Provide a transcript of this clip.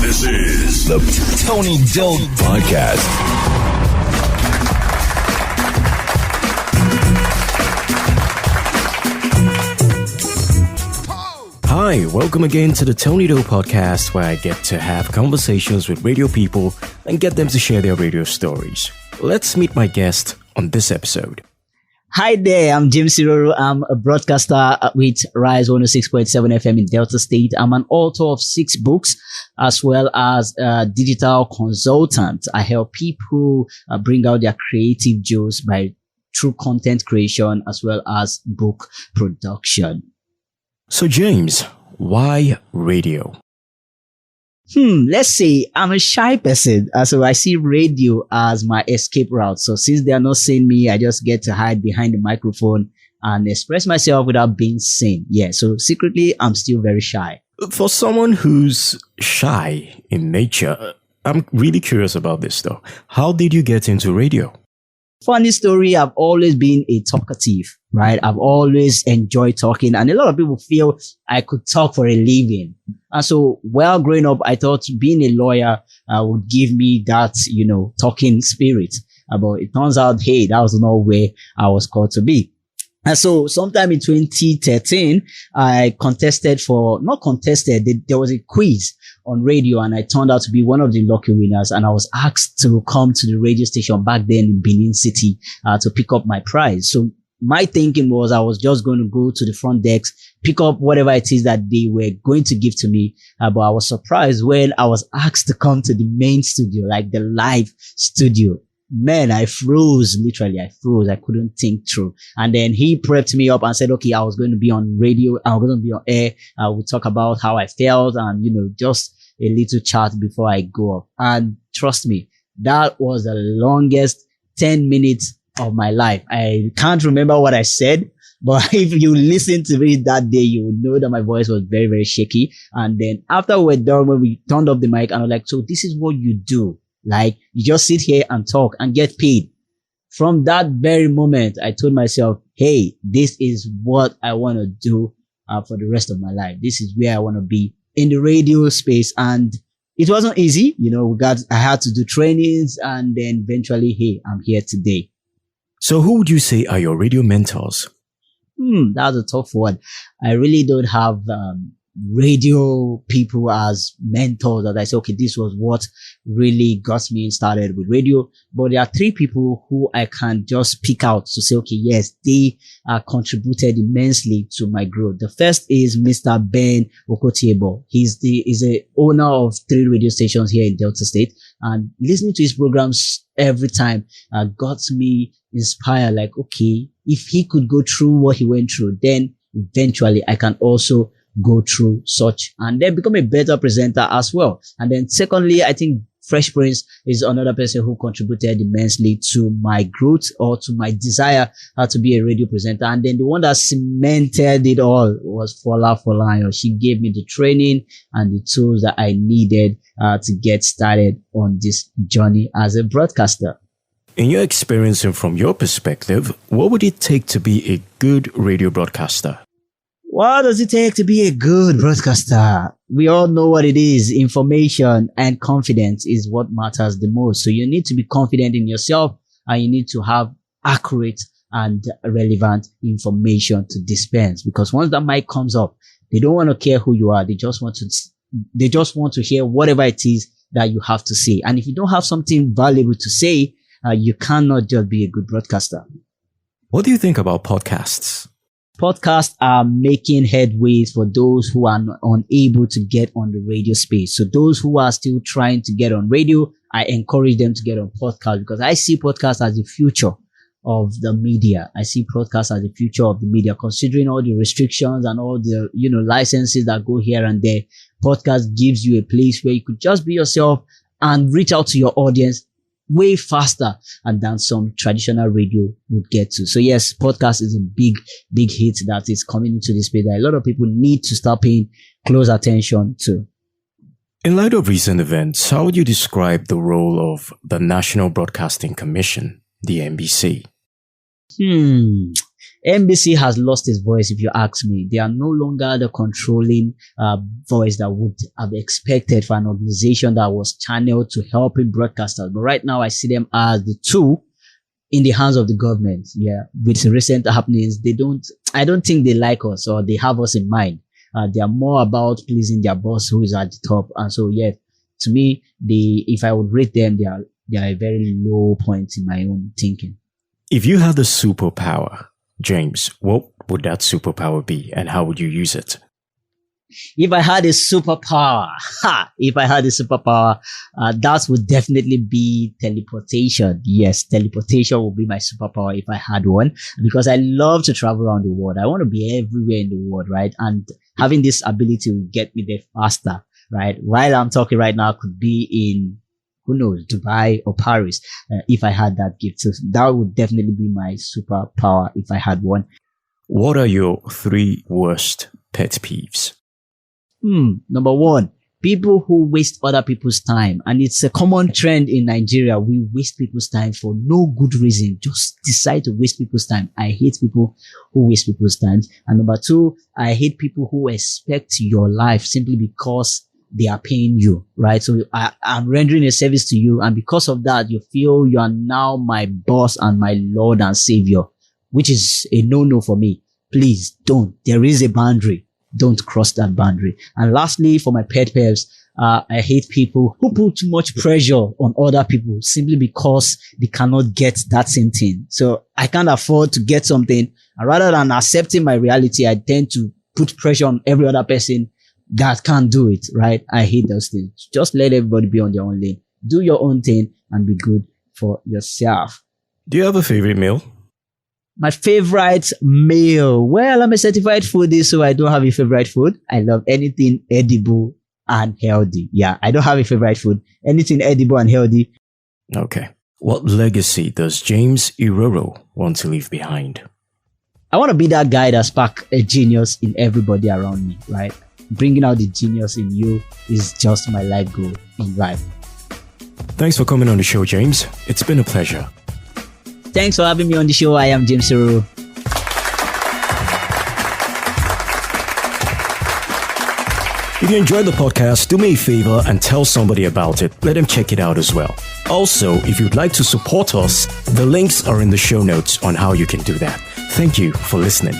This is the Tony Doe Podcast. Hi, welcome again to the Tony Doe Podcast, where I get to have conversations with radio people and get them to share their radio stories. Let's meet my guest on this episode. Hi there, I'm James Iroro. I'm a broadcaster with Rise 106.7 FM in Delta State. I'm an author of 6 books as well as a digital consultant. I help people bring out their creative juice through content creation as well as book production. So James, why radio? Let's say I'm a shy person. So I see radio as my escape route. So since they are not seeing me, I just get to hide behind the microphone and express myself without being seen. Yeah. So secretly, I'm still very shy. For someone who's shy in nature, I'm really curious about this though. How did you get into radio? Funny story, I've always been a talkative, right? I've always enjoyed talking, and a lot of people feel I could talk for a living. And so while growing up, I thought being a lawyer would give me that, talking spirit. But it turns out, hey, that was not where I was called to be. And so sometime in 2013, I there was a quiz on radio, and I turned out to be one of the lucky winners, and I was asked to come to the radio station back then in Benin City to pick up my prize. So my thinking was I was just going to go to the front desk, pick up whatever it is that they were going to give to me. But I was surprised when I was asked to come to the main studio, like the live studio. Man, I froze. Literally, I froze. I couldn't think through. And then he prepped me up and said, okay, I was going to be on radio. I was going to be on air. I would talk about how I felt and, just a little chat before I go up. And trust me, that was the longest 10 minutes of my life. I can't remember what I said, but if you listen to me that day, you will know that my voice was very, very shaky. And then after we're done, when we turned off the mic, and I was like, so this is what you do. Like, you just sit here and talk and get paid. From that very moment, I told myself, hey, this is what I want to do for the rest of my life. This is where I want to be in the radio space. And it wasn't easy. I had to do trainings, and then eventually, hey, I'm here today. So who would you say are your radio mentors? That's a tough one. I really don't have radio people as mentors that I say, okay, this was what really got me started with radio. But there are 3 people who I can just pick out to say, okay, yes, they contributed immensely to my growth. The first is Mr. Ben Okotiebo. He's the owner of 3 radio stations here in Delta State, and listening to his programs every time got me inspired. Like, okay, if he could go through what he went through, then eventually I can also go through such and then become a better presenter as well. And then secondly, I think Fresh Prince is another person who contributed immensely to my growth or to my desire to be a radio presenter. And then the one that cemented it all was Fola Folayo. She gave me the training and the tools that I needed to get started on this journey as a broadcaster. In your experience and from your perspective, what would it take to be a good radio broadcaster? What does it take to be a good broadcaster? We all know what it is. Information and confidence is what matters the most. So you need to be confident in yourself, and you need to have accurate and relevant information to dispense. Because once that mic comes up, they don't want to care who you are. They just want to hear whatever it is that you have to say. And if you don't have something valuable to say, you cannot just be a good broadcaster. What do you think about podcasts? Podcasts are making headways for those who are unable to get on the radio space. So those who are still trying to get on radio, I encourage them to get on podcasts, because I see podcasts as the future of the media. I see podcasts as the future of the media, considering all the restrictions and all the, licenses that go here and there. Podcast gives you a place where you could just be yourself and reach out to your audience way faster than some traditional radio would get to. So yes, podcast is a big hit that is coming into this space that a lot of people need to start paying close attention to. In light of recent events, how would you describe the role of the National Broadcasting Commission, the NBC? NBC has lost its voice, if you ask me. They are no longer the controlling voice that would have expected for an organization that was channeled to helping broadcasters. But right now, I see them as the tool in the hands of the government. Yeah, with the recent happenings, I don't think they like us or they have us in mind. They are more about pleasing their boss who is at the top. And so, yeah, to me, if I would rate them, they are a very low point in my own thinking. If you had the superpower, James, what would that superpower be and how would you use it? If I had a superpower, that would definitely be teleportation. Yes, teleportation would be my superpower if I had one, because I love to travel around the world. I want to be everywhere in the world, right? And having this ability will get me there faster, right? While I'm talking right now, I could be in, who knows, Dubai or Paris, if I had that gift. So that would definitely be my superpower if I had one. What are your 3 worst pet peeves? Number 1, people who waste other people's time. And it's a common trend in Nigeria. We waste people's time for no good reason. Just decide to waste people's time. I hate people who waste people's time. And number 2, I hate people who expect your life simply because they are paying you, right? So I'm rendering a service to you. And because of that, you feel you are now my boss and my Lord and Savior, which is a no-no for me. Please don't. There is a boundary. Don't cross that boundary. And lastly, for my pet peeves, I hate people who put too much pressure on other people simply because they cannot get that same thing. So I can't afford to get something. And rather than accepting my reality, I tend to put pressure on every other person that can't do it, right? I hate those things. Just let everybody be on their own lane. Do your own thing and be good for yourself. Do you have a favorite meal? My favorite meal. Well, I'm a certified foodie, so I don't have a favorite food. I love anything edible and healthy. Yeah, I don't have a favorite food. Anything edible and healthy. Okay. What legacy does James Iroro want to leave behind? I want to be that guy that sparks a genius in everybody around me, right? Bringing out the genius in you is just my life goal in life. Thanks for coming on the show, James. It's been a pleasure. Thanks for having me on the show. I am James Iroro. If you enjoyed the podcast, do me a favor and tell somebody about it. Let them check it out as well. Also, if you'd like to support us, the links are in the show notes on how you can do that. Thank you for listening.